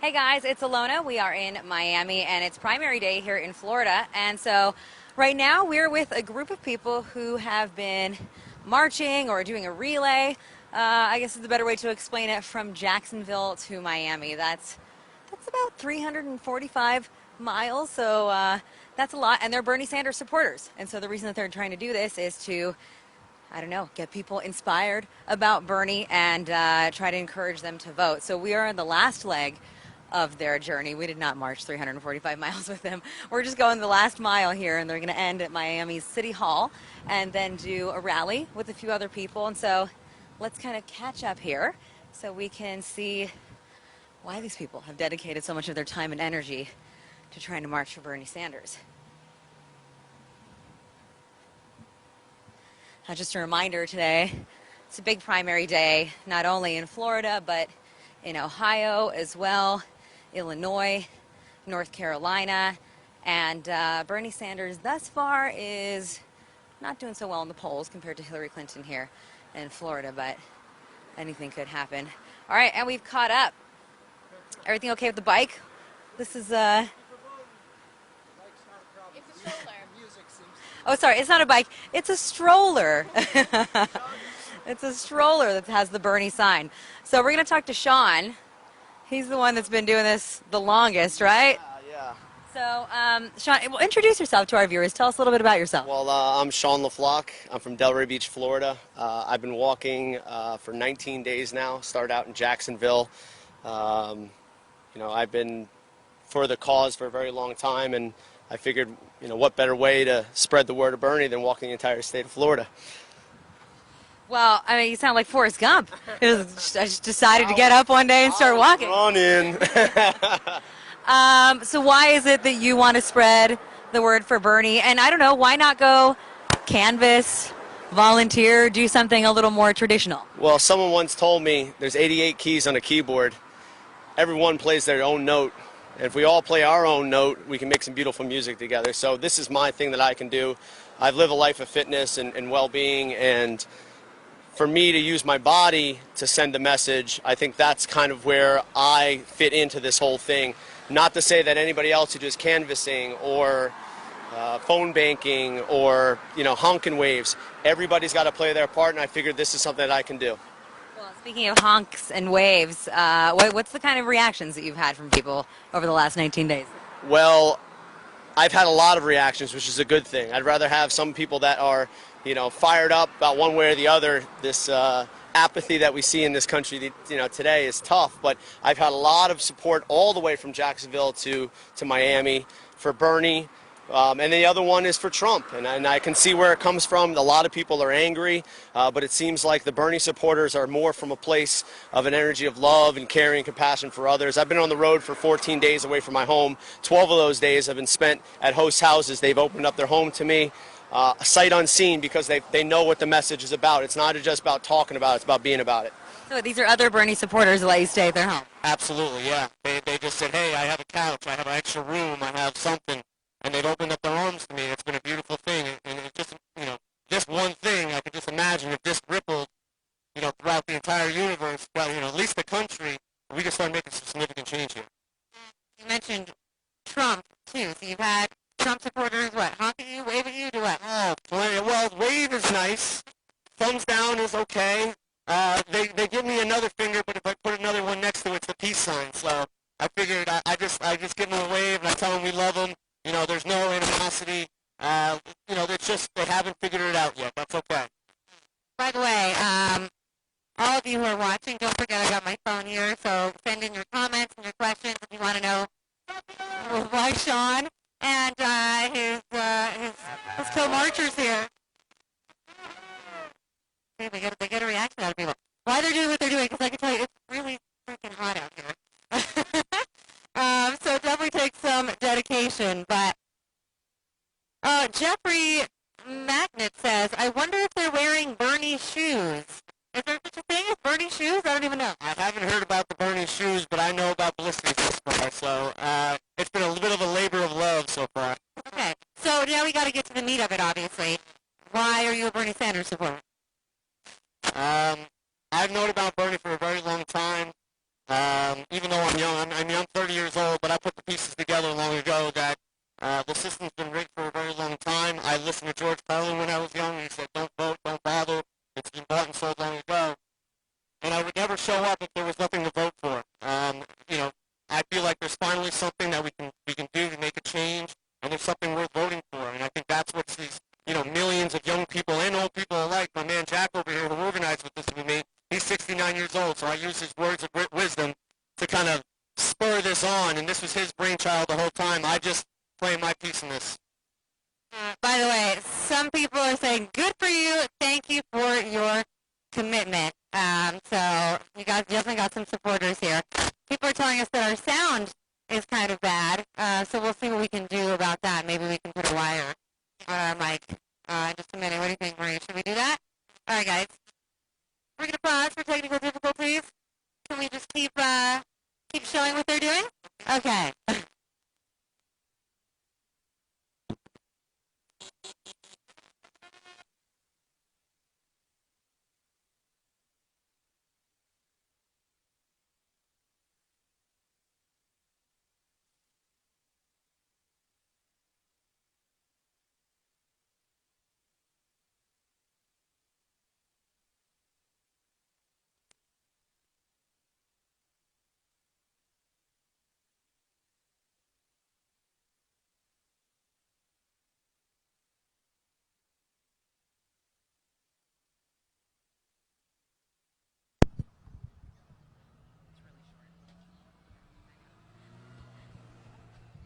Hey guys, it's Alona. We are in Miami and it's primary day here in Florida. And so right now we're with a group of people who have been marching or doing a relay. I guess is the better way to explain it, from Jacksonville to Miami. That's about 345 miles. So that's a lot. And they're Bernie Sanders supporters. And so the reason that they're trying to do this is to, I don't know, get people inspired about Bernie and try to encourage them to vote. So we are in the last leg of their journey. We did not march 345 miles with them. We're just going the last mile here, and they're going to end at Miami's City Hall and then do a rally with a few other people. And so let's kind of catch up here so we can see why these people have dedicated so much of their time and energy to trying to march for Bernie Sanders. Just a reminder today, it's a big primary day, not only in Florida, but in Ohio as well, Illinois, North Carolina, and Bernie Sanders thus far is not doing so well in the polls compared to Hillary Clinton here in Florida, but anything could happen. All right, and we've caught up. Everything okay with the bike? This is Oh, sorry, it's not a bike. It's a stroller. It's a stroller that has the Bernie sign. So we're going to talk to Sean. He's the one that's been doing this the longest, right? Yeah. So, Sean, well, introduce yourself to our viewers. Tell us a little bit about yourself. Well, I'm Sean LaFlock. I'm from Delray Beach, Florida. I've been walking for 19 days now. Started out in Jacksonville. I've been for the cause for a very long time, and I figured, what better way to spread the word of Bernie than walking the entire state of Florida. Well, I mean, you sound like Forrest Gump. I just decided to get up one day and start walking. Running. So why is it that you want to spread the word for Bernie? And I don't know, why not go canvas, volunteer, do something a little more traditional? Well, someone once told me there's 88 keys on a keyboard. Everyone plays their own note. And if we all play our own note, we can make some beautiful music together. So this is my thing that I can do. I've lived a life of fitness and well-being, and for me to use my body to send a message, I think that's kind of where I fit into this whole thing. Not to say that anybody else who does canvassing or phone banking or, honking waves, everybody's got to play their part, and I figured this is something that I can do. Well, speaking of honks and waves, what's the kind of reactions that you've had from people over the last 19 days? Well, I've had a lot of reactions, which is a good thing. I'd rather have some people that are, fired up about one way or the other. This apathy that we see in this country, today is tough. But I've had a lot of support all the way from Jacksonville to Miami for Bernie. And the other one is for Trump, and I can see where it comes from. A lot of people are angry, but it seems like the Bernie supporters are more from a place of an energy of love and caring and compassion for others. I've been on the road for 14 days away from my home. 12 of those days have been spent at host houses. They've opened up their home to me, sight unseen, because they know what the message is about. It's not just about talking about it, it's about being about it. So these are other Bernie supporters that let you stay at their home? Absolutely, yeah. They just said, hey, I have a couch, I have an extra room, I have something. And they've opened up their arms to me. It's been a beautiful thing. And it's just, just one thing. I could just imagine if this rippled, throughout the entire universe, well, at least the country, we could start making some significant change here. You mentioned Trump, too. So you've had Trump supporters, honking you, waving you, do what? Oh, well, wave is nice. Thumbs down is okay. They give me another finger, but if I put another one next to it, it's the peace sign. So I figured I just give them a wave, and I tell them we love them. There's no animosity. It's just they haven't figured it out yet. That's okay. By the way, all of you who are watching, don't forget I got my phone here, so send in your comments and your questions if you want to know why Sean and his co-marchers here. They get a reaction out of people. Why they're doing what they're doing, because I can tell you it's really freaking hot out here. So it definitely takes some dedication, but Jeffrey Magnet says, I wonder if they're wearing Bernie shoes. Is there such a thing as Bernie shoes? I don't even know. I haven't heard about the Bernie shoes, but I know about blisters so far, so it's been a little bit of a labor of love so far. Okay, so now we got to get to the meat of it, obviously. Why are you a Bernie Sanders supporter? I've known about Bernie for a very long time. Even though I'm I mean, I'm 30 years old, but I put the pieces together long ago that the system's been rigged for a very long time. I listened to George Carlin when I was young. He said, don't vote, don't bother. It's been bought and sold long ago. And I would never show up if there was nothing to vote for. I feel like there's finally something that we can do to make a change, and there's something worth voting for. And I think that's what these millions of young people and old people alike. My man Jack over here, who organized with this with me, he's 69 years old, so I use his words of wisdom to kind of spur this on. And this was his brainchild the whole time. I just play my piece in this. By the way, some people are saying, good for you. Thank you for your commitment. So you guys definitely got some supporters here. People are telling us that our sound is kind of bad. So we'll see what we can do about that. Maybe we can put a wire on our mic. Just a minute. What do you think, Maria? Should we do that? All right, guys. We're going to pause for technical difficulties. Can we just keep showing what they're doing? Okay.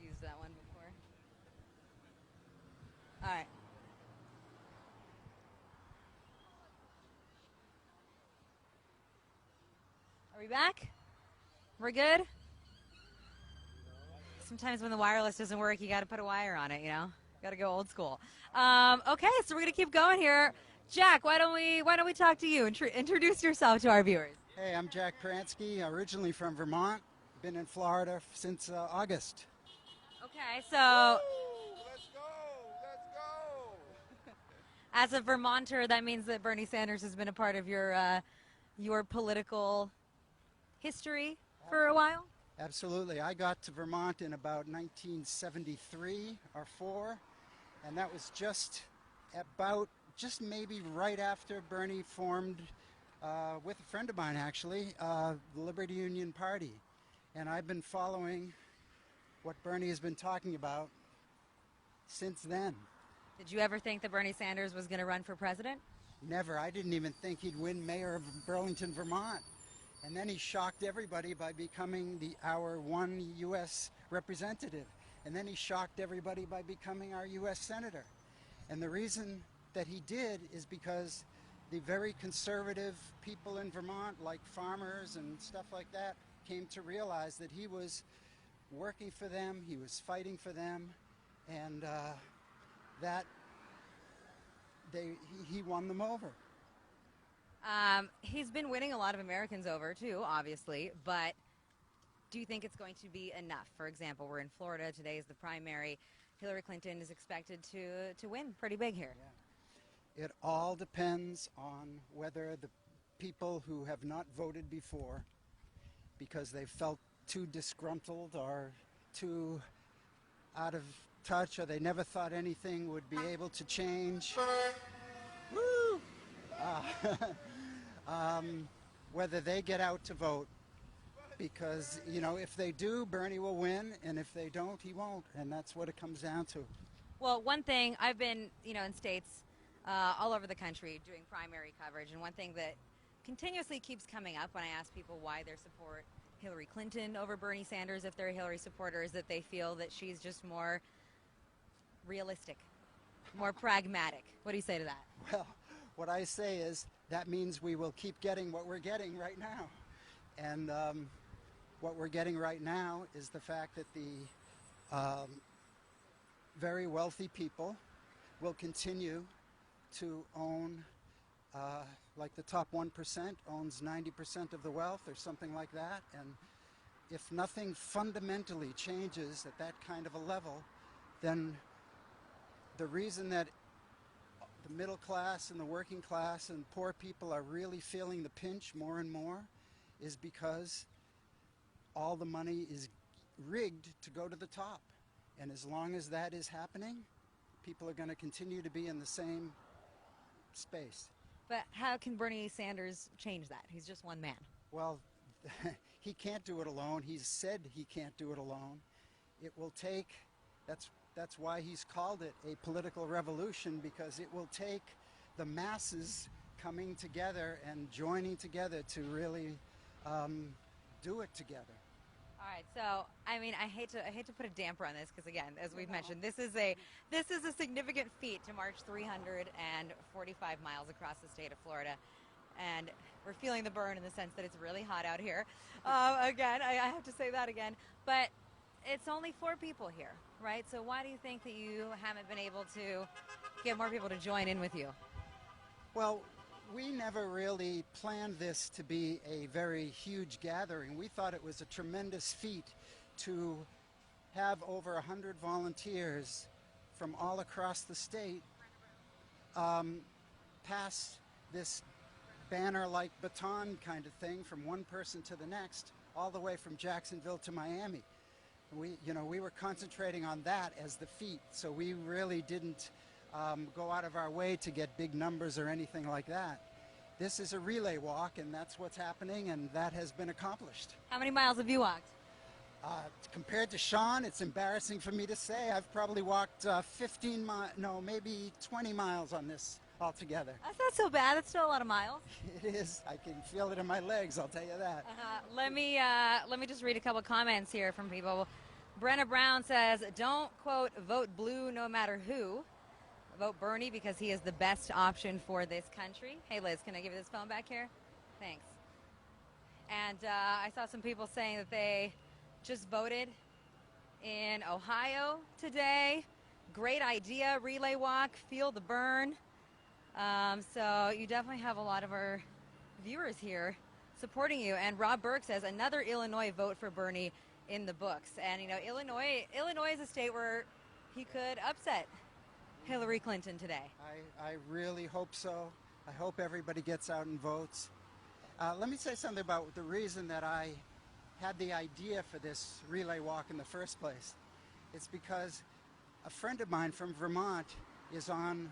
Used that one before. All right. Are we back? We're good? Sometimes when the wireless doesn't work, you got to put a wire on it, Got to go old school. Okay, so we're going to keep going here. Jack, why don't we talk to you? Introduce yourself to our viewers. Hey, I'm Jack Pransky, originally from Vermont. Been in Florida since August. Okay, so Let's go! as a Vermonter, that means that Bernie Sanders has been a part of your political history for a while? Absolutely. I got to Vermont in about 1973 or 4, and that was just maybe right after Bernie formed, with a friend of mine actually, the Liberty Union Party. And I've been following what Bernie has been talking about since then. Did you ever think that Bernie Sanders was going to run for president? Never. I didn't even think he'd win mayor of Burlington, Vermont. And then he shocked everybody by becoming our one U.S. representative. And then he shocked everybody by becoming our U.S. senator. And the reason that he did is because the very conservative people in Vermont, like farmers and stuff like that, came to realize that he was working for them, he was fighting for them, and that he won them over. He's been winning a lot of Americans over, too, obviously, but do you think it's going to be enough? For example, we're in Florida. Today is the primary. Hillary Clinton is expected to win pretty big here. Yeah. It all depends on whether the people who have not voted before, because they felt too disgruntled or too out of touch, or they never thought anything would be able to change. Woo! Whether they get out to vote, because if they do, Bernie will win, and if they don't, he won't, and that's what it comes down to. Well, one thing, I've been in states all over the country doing primary coverage, and one thing that continuously keeps coming up when I ask people why they support Hillary Clinton over Bernie Sanders, if they're a Hillary supporter, is that they feel that she's just more realistic, more pragmatic. What do you say to that? Well, what I say is that means we will keep getting what we're getting right now. And what we're getting right now is the fact that the very wealthy people will continue to own, like the top 1% owns 90% of the wealth or something like that. And if nothing fundamentally changes at that kind of a level, then the reason that the middle class and the working class and poor people are really feeling the pinch more and more is because all the money is rigged to go to the top. And as long as that is happening, people are going to continue to be in the same space. But how can Bernie Sanders change that? He's just one man. Well, he can't do it alone. He's said he can't do it alone. It will take, that's why he's called it a political revolution, because it will take the masses coming together and joining together to really do it together. All right, so I mean, I hate to put a damper on this because, again, as we've mentioned, this is a significant feat to march 345 miles across the state of Florida, and we're feeling the burn in the sense that it's really hot out here. Again, I have to say that again, but it's only 4 people here, right? So why do you think that you haven't been able to get more people to join in with you? Well, we never really planned this to be a very huge gathering. We thought it was a tremendous feat to have over 100 volunteers from all across the state pass this banner-like baton kind of thing from one person to the next, all the way from Jacksonville to Miami. We were concentrating on that as the feat, so we really didn't go out of our way to get big numbers or anything like that. This is a relay walk, and that's what's happening, and that has been accomplished. How many miles have you walked? Compared to Sean, it's embarrassing for me to say. I've probably walked 15 miles, no, maybe 20 miles on this altogether. That's not so bad. That's still a lot of miles. It is. I can feel it in my legs, I'll tell you that. Let me just read a couple comments here from people. Brenna Brown says, don't, quote, vote blue no matter who. Vote Bernie because he is the best option for this country. Hey, Liz, can I give you this phone back here? Thanks. And I saw some people saying that they just voted in Ohio today. Great idea, relay walk, feel the burn. So you definitely have a lot of our viewers here supporting you. And Rob Burke says, another Illinois vote for Bernie in the books. And, you know, Illinois is a state where he could upset Hillary Clinton today. I really hope so. I hope everybody gets out and votes. Let me say something about the reason that I had the idea for this relay walk in the first place. It's because a friend of mine from Vermont is on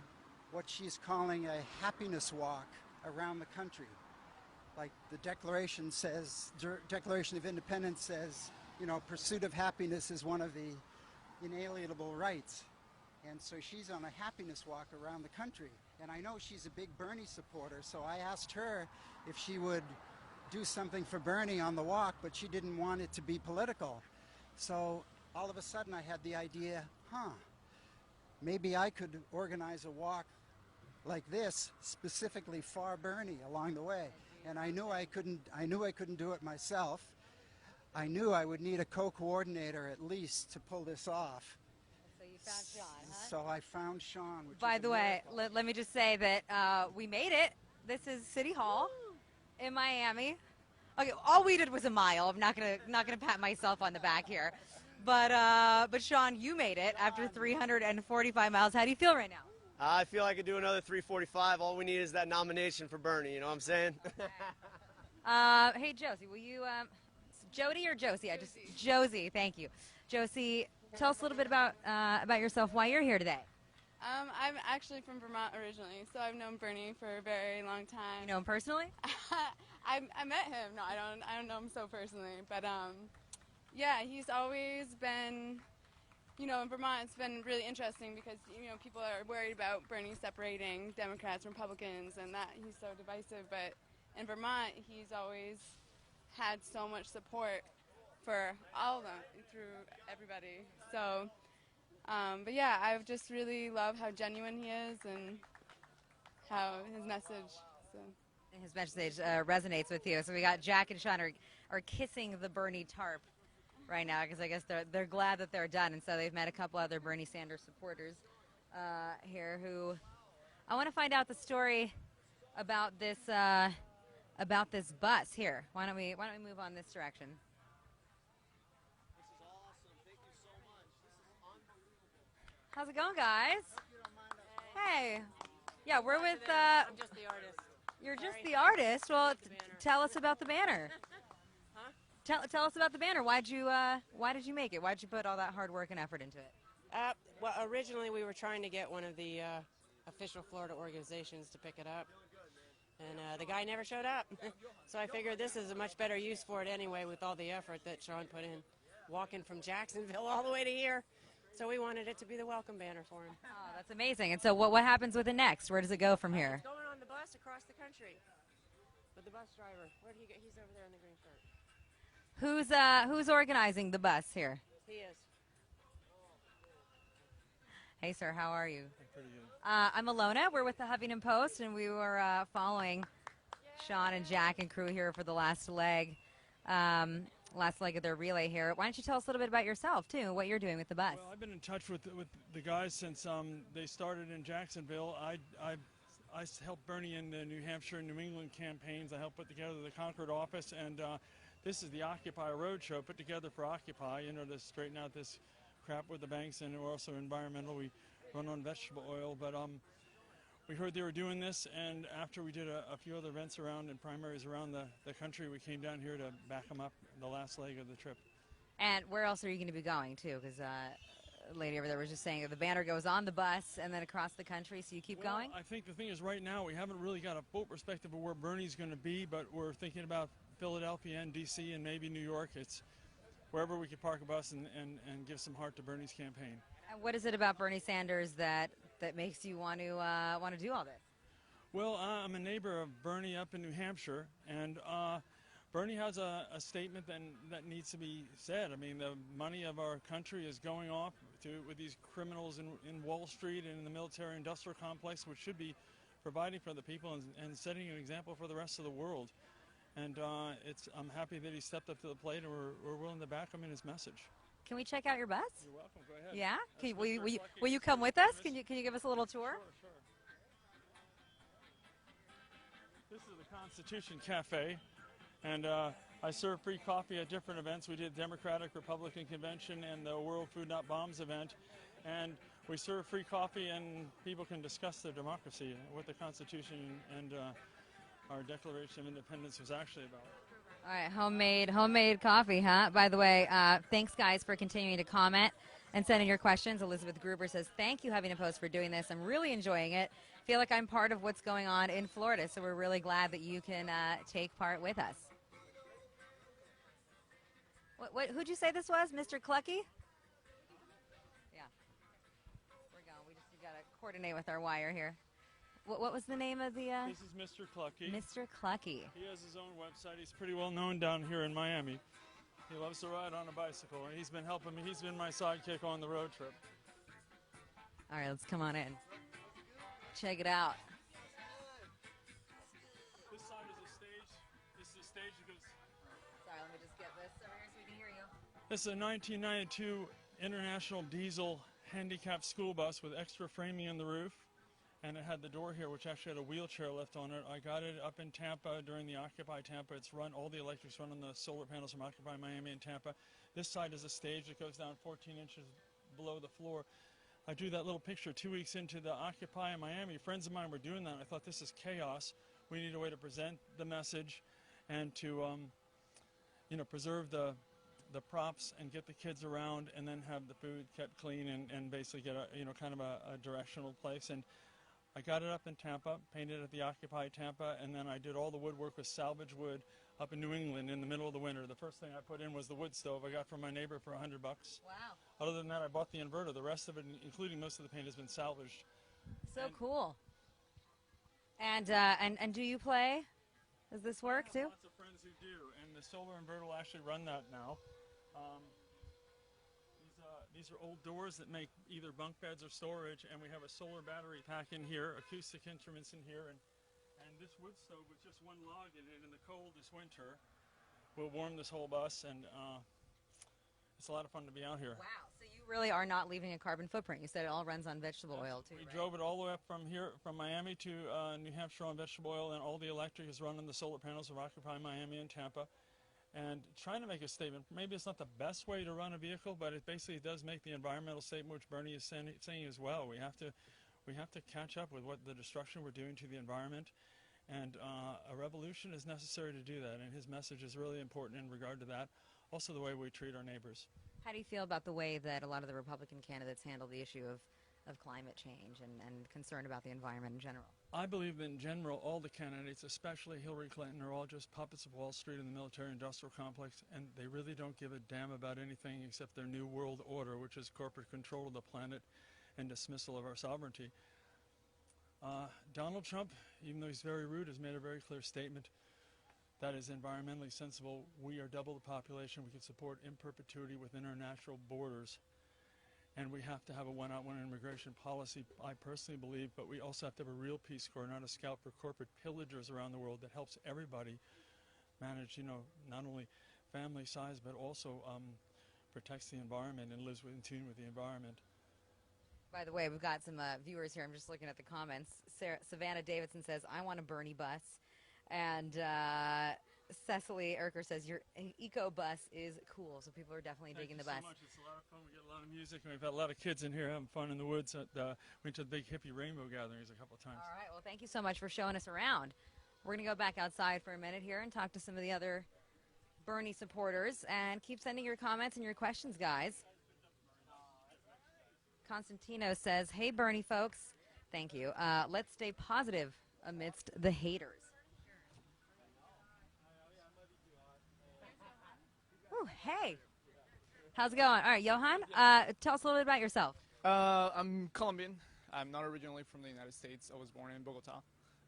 what she's calling a happiness walk around the country. Like the Declaration of Independence says, you know, pursuit of happiness is one of the inalienable rights. And so she's on a happiness walk around the country. And I know she's a big Bernie supporter, so I asked her if she would do something for Bernie on the walk, but she didn't want it to be political. So all of a sudden I had the idea, maybe I could organize a walk like this specifically for Bernie along the way. And I knew I couldn't do it myself. I knew I would need a co-coordinator at least to pull this off. So you found Sean, huh? So I found Sean. By the way, let me just say that we made it. This is City Hall in Miami. Okay, all we did was a mile. I'm not gonna pat myself on the back here, but Sean, you made it after 345 miles. How do you feel right now? I feel I could do another 345. All we need is that nomination for Bernie. You know what I'm saying? Hey, Josie, will you, Jody or Josie? Josie, thank you. Josie, tell us a little bit about yourself, why you're here today. I'm actually from Vermont originally, so I've known Bernie for a very long time. You know him personally? I met him. No, I don't know him so personally, but yeah, he's always been, you know, in Vermont it's been really interesting because, you know, people are worried about Bernie separating Democrats and Republicans and that he's so divisive, but in Vermont he's always had so much support for all of them, through everybody. So, but yeah, I just really love how genuine he is and how his message. So. His message resonates with you. So we got Jack and Sean are kissing the Bernie tarp right now because I guess they're glad that they're done, and so they've met a couple other Bernie Sanders supporters here who I want to find out the story about this bus here. Why don't we move on this direction? This is awesome. Thank you so much. This is unbelievable. How's it going, guys? Hey. Yeah, we're with. I'm just the artist. You're just the artist. Well, tell us about the banner. Huh? tell us about the banner. Why did you make it? Why did you put all that hard work and effort into it? Well, originally we were trying to get one of the official Florida organizations to pick it up, and the guy never showed up. So I figured this is a much better use for it anyway, with all the effort that Sean put in, walking from Jacksonville all the way to here. So we wanted it to be the welcome banner for him. Oh, that's amazing. And so what happens with it next? Where does it go from here? It's going on the bus across the country with the bus driver. Where did he go? He's over there in the green shirt. Who's organizing the bus here? He is. Hey, sir, how are you? Pretty good. I'm Alona. We're with the Huffington Post, and we were following Sean and Jack and crew here for the last leg of their relay here. Why don't you tell us a little bit about yourself, too, what you're doing with the bus? Well, I've been in touch with the guys since they started in Jacksonville. I helped Bernie in the New Hampshire and New England campaigns. I helped put together the Concord office, and this is the Occupy Roadshow put together for Occupy, to straighten out this crap with the banks, and we're also environmental. We run on vegetable oil, but we heard they were doing this, and after we did a few other events around and primaries around the country, we came down here to back them up the last leg of the trip. And where else are you going to be going, too? Because a lady over there was just saying that the banner goes on the bus and then across the country, so you keep going? I think the thing is, right now, we haven't really got a full perspective of where Bernie's going to be, but we're thinking about Philadelphia and D.C. and maybe New York. It's wherever we could park a bus and give some heart to Bernie's campaign. And what is it about Bernie Sanders that makes you want to do all this? Well, I'm a neighbor of Bernie up in New Hampshire, and Bernie has a statement that needs to be said. I mean, the money of our country is going off with these criminals in Wall Street and in the military-industrial complex, which should be providing for the people and setting an example for the rest of the world. And I'm happy that he stepped up to the plate, and we're willing to back him in his message. Can we check out your bus? You're welcome. Go ahead. Yeah? Will you come with us? Can you give us a little tour? Sure. This is the Constitution Cafe, and I serve free coffee at different events. We did Democratic Republican Convention and the World Food Not Bombs event, and we serve free coffee, and people can discuss their democracy, what the Constitution and our Declaration of Independence was actually about. All right, homemade coffee, huh? By the way, thanks, guys, for continuing to comment and sending your questions. Elizabeth Gruber says, thank you, Huffington Post, for doing this. I'm really enjoying it. Feel like I'm part of what's going on in Florida, so we're really glad that you can take part with us. Who'd you say this was, Mr. Clucky? Yeah. We're going. We got to coordinate with our wire here. What was the name of the... This is Mr. Clucky. Mr. Clucky. He has his own website. He's pretty well known down here in Miami. He loves to ride on a bicycle, and he's been helping me. He's been my sidekick on the road trip. All right, let's come on in. Check it out. This side is a stage. This is a stage that goes... Sorry, let me just get this over here so we can hear you. This is a 1992 International Diesel handicapped school bus with extra framing in the roof. And it had the door here, which actually had a wheelchair lift on it. I got it up in Tampa during the Occupy Tampa. It's run, all the electrics run on the solar panels from Occupy Miami and Tampa. This side is a stage that goes down 14 inches below the floor. I drew that little picture 2 weeks into the Occupy in Miami. Friends of mine were doing that. I thought, this is chaos. We need a way to present the message and to, preserve the props and get the kids around, and then have the food kept clean and basically get kind of a directional place. And I got it up in Tampa, painted at the Occupy Tampa, and then I did all the woodwork with salvage wood up in New England in the middle of the winter. The first thing I put in was the wood stove I got from my neighbor for $100. Wow. Other than that, I bought the inverter. The rest of it, including most of the paint, has been salvaged. So cool. And do you play? Does this work too? Lots of friends who do, and the solar inverter will actually run that now. These are old doors that make either bunk beds or storage, and we have a solar battery pack in here, acoustic instruments in here, and this wood stove with just one log in it in the cold this winter will warm this whole bus, and it's a lot of fun to be out here. Wow, so you really are not leaving a carbon footprint. You said it all runs on vegetable oil too, We right? drove it all the way up from Miami to New Hampshire on vegetable oil, and all the electric is run on the solar panels of Occupy Miami and Tampa. And trying to make a statement. Maybe it's not the best way to run a vehicle, but it basically does make the environmental statement, which Bernie is saying as well. We have to catch up with what the destruction we're doing to the environment, And a revolution is necessary to do that, and his message is really important in regard to that. Also the way we treat our neighbors. How do you feel about the way that a lot of the Republican candidates handle the issue of climate change and concern about the environment in general? I believe that in general all the candidates, especially Hillary Clinton, are all just puppets of Wall Street and the military-industrial complex, and they really don't give a damn about anything except their new world order, which is corporate control of the planet and dismissal of our sovereignty. Donald Trump, even though he's very rude, has made a very clear statement that is environmentally sensible. We are double the population. We can support in perpetuity within our natural borders. And we have to have a one-on-one immigration policy, I personally believe, but we also have to have a real Peace Corps, not a scout for corporate pillagers around the world that helps everybody manage, not only family size, but also protects the environment and lives in tune with the environment. By the way, we've got some viewers here. I'm just looking at the comments. Savannah Davidson says, I want a Bernie bus. And Cecily Erker says, your eco bus is cool. So people are definitely digging the bus. Thank you so much. It's a lot of fun. We get a lot of music, and we've had a lot of kids in here having fun in the woods. We went to the big hippie rainbow gatherings a couple of times. All right. Well, thank you so much for showing us around. We're going to go back outside for a minute here and talk to some of the other Bernie supporters. And keep sending your comments and your questions, guys. Constantino says, hey, Bernie folks. Thank you. Let's stay positive amidst the haters. Ooh, hey. How's it going? All right, Johan, tell us a little bit about yourself. I'm Colombian. I'm not originally from the United States. I was born in Bogota.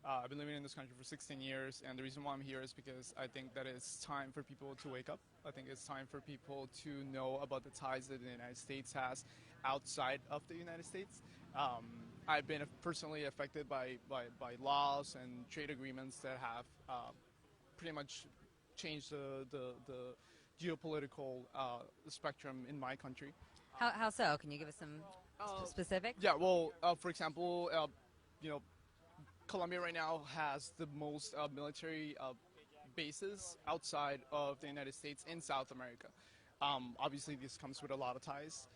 I've been living in this country for 16 years, and the reason why I'm here is because I think that it's time for people to wake up. I think it's time for people to know about the ties that the United States has outside of the United States. I've been personally affected by laws and trade agreements that have pretty much changed the geopolitical spectrum in my country. How so? Can you give us some specifics? Yeah, well, for example, Colombia right now has the most military bases outside of the United States in South America. Obviously, this comes with a lot of ties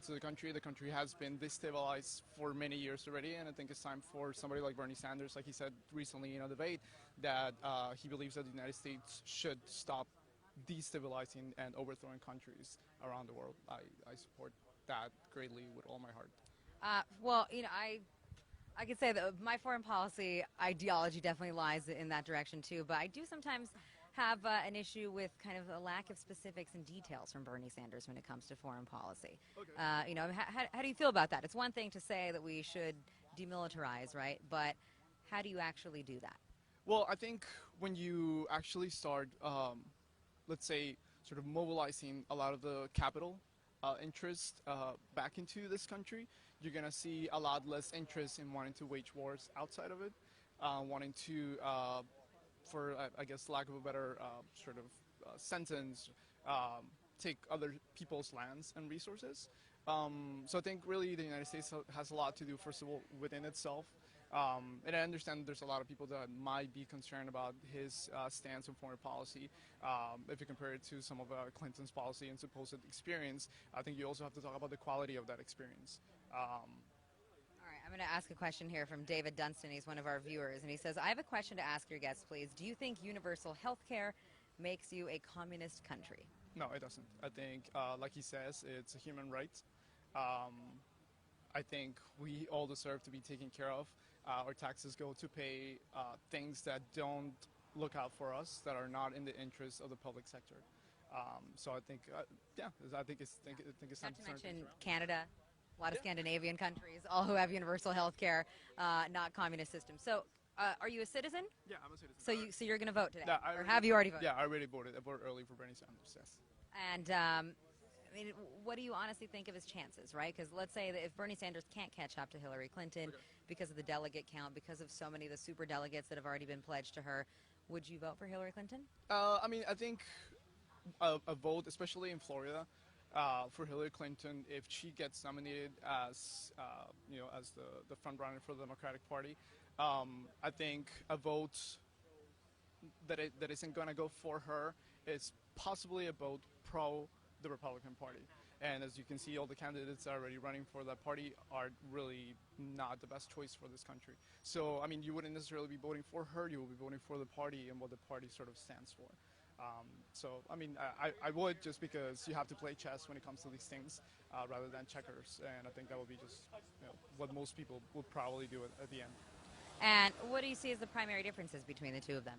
to the country. The country has been destabilized for many years already, and I think it's time for somebody like Bernie Sanders, like he said recently in a debate, that he believes that the United States should stop destabilizing and overthrowing countries around the world. I support that greatly with all my heart. Well, I could say that my foreign policy ideology definitely lies in that direction too, but I do sometimes have an issue with kind of a lack of specifics and details from Bernie Sanders when it comes to foreign policy. Okay. How do you feel about that? It's one thing to say that we should demilitarize, right? But how do you actually do that? Well, I think when you actually start, let's say, sort of mobilizing a lot of the capital interest back into this country, you're going to see a lot less interest in wanting to wage wars outside of it, wanting to, for I guess lack of a better sort of sentence, take other people's lands and resources. So I think really the United States has a lot to do, first of all, within itself. And I understand there's a lot of people that might be concerned about his stance on foreign policy. If you compare it to some of Clinton's policy and supposed experience, I think you also have to talk about the quality of that experience. All right, I'm going to ask a question here from David Dunstan. He's one of our viewers, and he says, I have a question to ask your guests, please. Do you think universal health care makes you a communist country? No, it doesn't. I think, like he says, it's a human right. I think we all deserve to be taken care of. Our taxes go to pay things that don't look out for us, that are not in the interest of the public sector. So I think, I think it's time to mention Canada, a lot of Scandinavian countries, all who have universal health care, not communist systems. So are you a citizen? Yeah, I'm a citizen. So you're going to vote today? Yeah, or have you already voted? Yeah, I already voted. I voted early for Bernie Sanders, yes. And what do you honestly think of his chances, right? Because let's say that if Bernie Sanders can't catch up to Hillary Clinton because of the delegate count, because of so many of the super delegates that have already been pledged to her, would you vote for Hillary Clinton? I think a vote, especially in Florida, for Hillary Clinton, if she gets nominated as, as the front runner for the Democratic Party, I think a vote that isn't going to go for her is possibly a vote pro the Republican Party. And as you can see, all the candidates already running for that party are really not the best choice for this country. So, I mean, you wouldn't necessarily be voting for her, you will be voting for the party and what the party sort of stands for. So, I mean, I would, just because you have to play chess when it comes to these things rather than checkers. And I think that would be just what most people would probably do at the end. And what do you see as the primary differences between the two of them?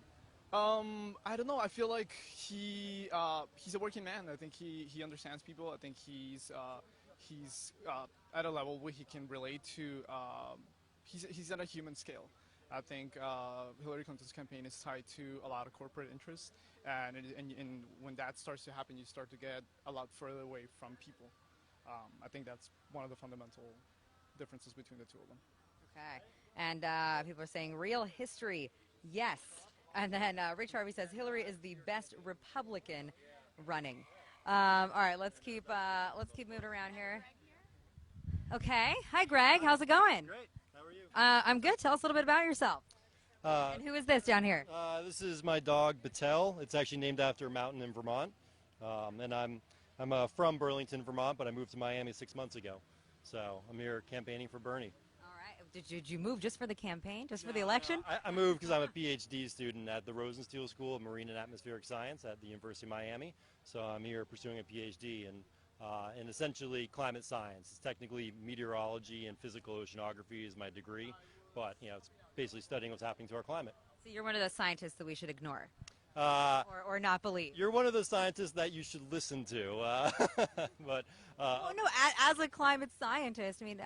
I don't know. I feel like he's a working man. I think he understands people. I think he's at a level where he can relate to. He's at a human scale. I think Hillary Clinton's campaign is tied to a lot of corporate interests, and when that starts to happen, you start to get a lot further away from people. I think that's one of the fundamental differences between the two of them. Okay. And people are saying real history, yes. And then Rich Harvey says Hillary is the best Republican running. All right, let's keep moving around here. Okay. Hi, Greg. How's it going? Great. How are you? I'm good. Tell us a little bit about yourself. And who is this down here? This is my dog, Battelle. It's actually named after a mountain in Vermont. And I'm from Burlington, Vermont, but I moved to Miami 6 months ago. So I'm here campaigning for Bernie. Did you move just for the campaign, just for the election? I moved because I'm a PhD student at the Rosenstiel School of Marine and Atmospheric Science at the University of Miami. So I'm here pursuing a PhD in essentially climate science. It's technically meteorology and physical oceanography is my degree, but it's basically studying what's happening to our climate. So you're one of those scientists that we should ignore. Or not believe. You're one of the scientists that you should listen to. But well, no, as a climate scientist, I mean,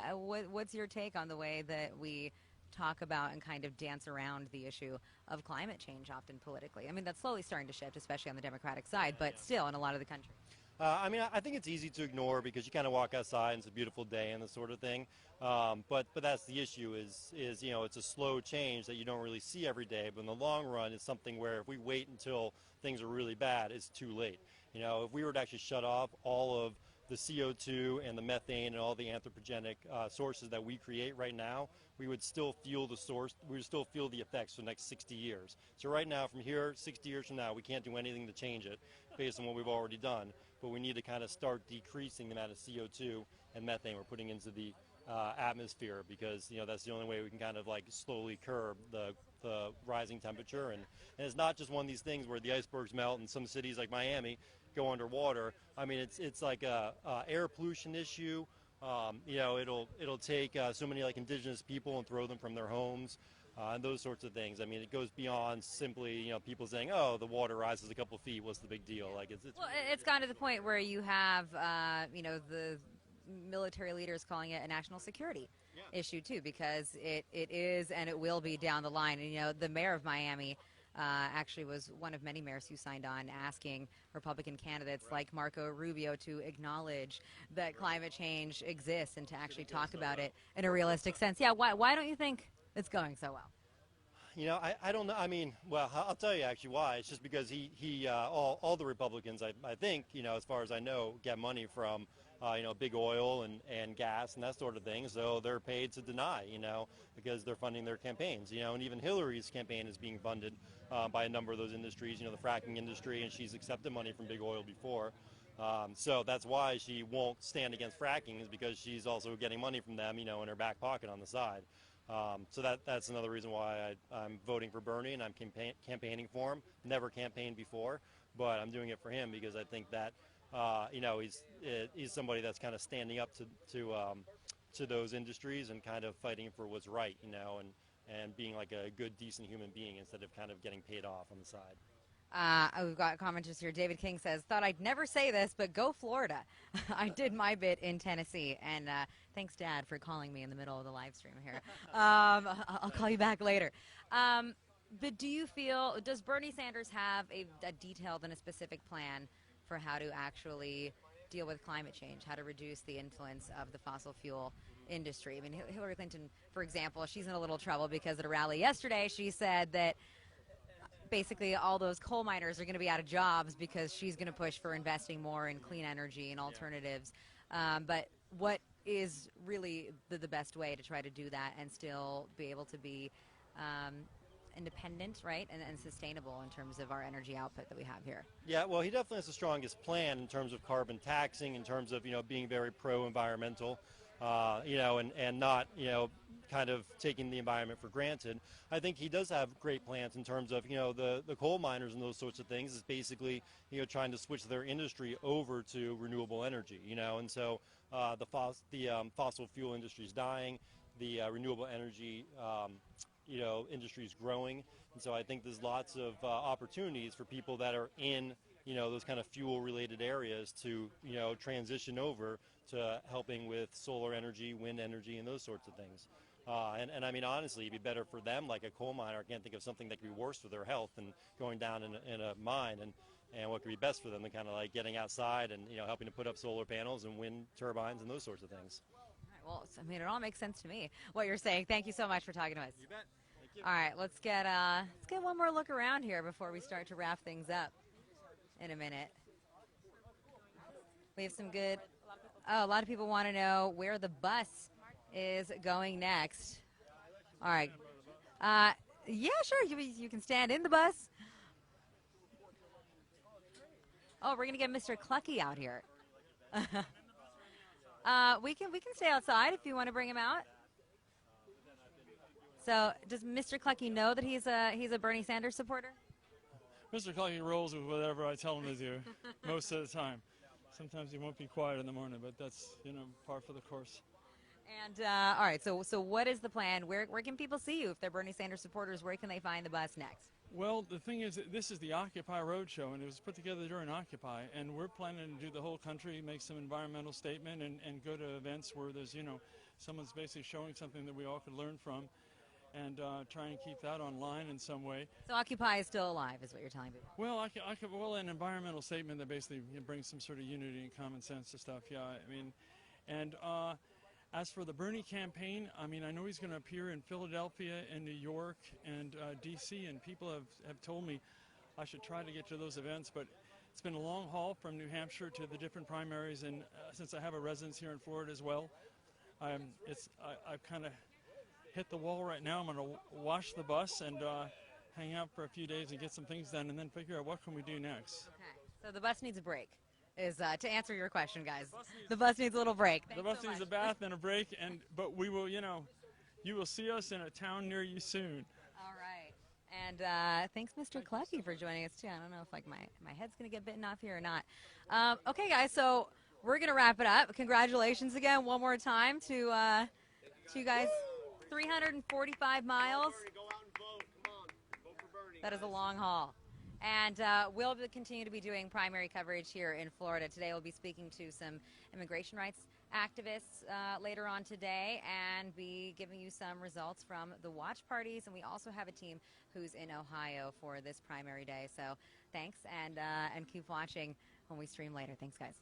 what's your take on the way that we talk about and kind of dance around the issue of climate change often politically? I mean, that's slowly starting to shift, especially on the Democratic side, but still in a lot of the country. I mean, I think it's easy to ignore because you kind of walk outside and it's a beautiful day and this sort of thing. But that's the issue is it's a slow change that you don't really see every day. But in the long run, it's something where if we wait until things are really bad, it's too late. If we were to actually shut off all of the CO2 and the methane and all the anthropogenic sources that we create right now, we would still feel the source. We would still feel the effects for the next 60 years. So right now, from here, 60 years from now, we can't do anything to change it based on what we've already done. But we need to kind of start decreasing the amount of CO2 and methane we're putting into the atmosphere because that's the only way we can kind of like slowly curb the rising temperature. And it's not just one of these things where the icebergs melt and some cities like Miami go underwater. I mean, it's like a air pollution issue. It'll take so many like indigenous people and throw them from their homes. And those sorts of things. I mean, it goes beyond simply, people saying, "Oh, the water rises a couple feet. What's the big deal?" Like it's gone to the point where you have, the military leaders calling it a national security issue too, because it is and it will be down the line. And the mayor of Miami actually was one of many mayors who signed on asking Republican candidates like Marco Rubio to acknowledge that climate change exists and to actually talk about it in a realistic sense. Yeah, why don't you think it's going so well? I don't know. I mean, well, I'll tell you actually why. It's just because all the Republicans, I think, as far as I know, get money from, big oil and gas and that sort of thing. So they're paid to deny, because they're funding their campaigns, and even Hillary's campaign is being funded by a number of those industries, the fracking industry, and she's accepted money from big oil before. So that's why she won't stand against fracking, is because she's also getting money from them, in her back pocket on the side. So that's another reason why I'm voting for Bernie and I'm campaigning for him. Never campaigned before, but I'm doing it for him because I think that he's somebody that's kind of standing up to those industries and kind of fighting for what's right, and being like a good, decent human being instead of kind of getting paid off on the side. We've got commenters here. David King says, thought I'd never say this, but go Florida. I did my bit in Tennessee. And thanks, Dad, for calling me in the middle of the live stream here. I'll call you back later. But does Bernie Sanders have a detailed and a specific plan for how to actually deal with climate change, how to reduce the influence of the fossil fuel industry? I mean, Hillary Clinton, for example, she's in a little trouble because at a rally yesterday she said that basically all those coal miners are going to be out of jobs because she's going to push for investing more in clean energy and alternatives. But what is really the best way to try to do that and still be able to be independent, right, and sustainable in terms of our energy output that we have here. Yeah, well, he definitely has the strongest plan in terms of carbon taxing, in terms of, being very pro-environmental, and not, kind of taking the environment for granted. I think he does have great plans in terms of, the coal miners and those sorts of things is basically, trying to switch their industry over to renewable energy, and so the fossil fuel industry is dying, the renewable energy, industry is growing, and so I think there's lots of opportunities for people that are in, those kind of fuel-related areas to, transition over to helping with solar energy, wind energy, and those sorts of things. And I mean, honestly, it'd be better for them, like a coal miner. I can't think of something that could be worse for their health than going down in a mine. And what could be best for them than kind of like getting outside and, helping to put up solar panels and wind turbines and those sorts of things. All right, well, I mean, it all makes sense to me, what you're saying. Thank you so much for talking to us. You bet. Thank you. All right, let's get one more look around here before we start to wrap things up in a minute. We have some good. Oh, a lot of people want to know where the bus is going next. All right. Yeah, sure. You can stand in the bus. Oh, we're gonna get Mr. Clucky out here. We can stay outside if you want to bring him out. So, does Mr. Clucky know that he's a Bernie Sanders supporter? Mr. Clucky rolls with whatever I tell him to do most of the time. Sometimes he won't be quiet in the morning, but that's, par for the course. And all right, so what is the plan? Where can people see you if they're Bernie Sanders supporters? Where can they find the bus next? Well, the thing is, this is the Occupy Roadshow, and it was put together during Occupy, and we're planning to do the whole country, make some environmental statement, and go to events where there's, someone's basically showing something that we all could learn from, and try and keep that online in some way. So Occupy is still alive, is what you're telling me? Well, an environmental statement that basically brings some sort of unity and common sense to stuff. Yeah, I mean, and as for the Bernie campaign, I mean, I know he's going to appear in Philadelphia and New York and D.C., and people have told me I should try to get to those events, but it's been a long haul from New Hampshire to the different primaries, and since I have a residence here in Florida as well, I've kind of hit the wall right now. I'm going to wash the bus and hang out for a few days and get some things done, and then figure out what can we do next. Okay, so the bus needs a break. Is to answer your question, guys. The bus needs a little break. The bus needs a bath and a break, but we will, you will see us in a town near you soon. All right. And thanks, Mr. Clucky, for joining us, too. I don't know if, my head's going to get bitten off here or not. Okay, guys, so we're going to wrap it up. Congratulations again one more time to you guys. 345 miles. That is a long haul. And we'll continue to be doing primary coverage here in Florida. Today we'll be speaking to some immigration rights activists later on today and be giving you some results from the watch parties. And we also have a team who's in Ohio for this primary day. So thanks, and keep watching when we stream later. Thanks, guys.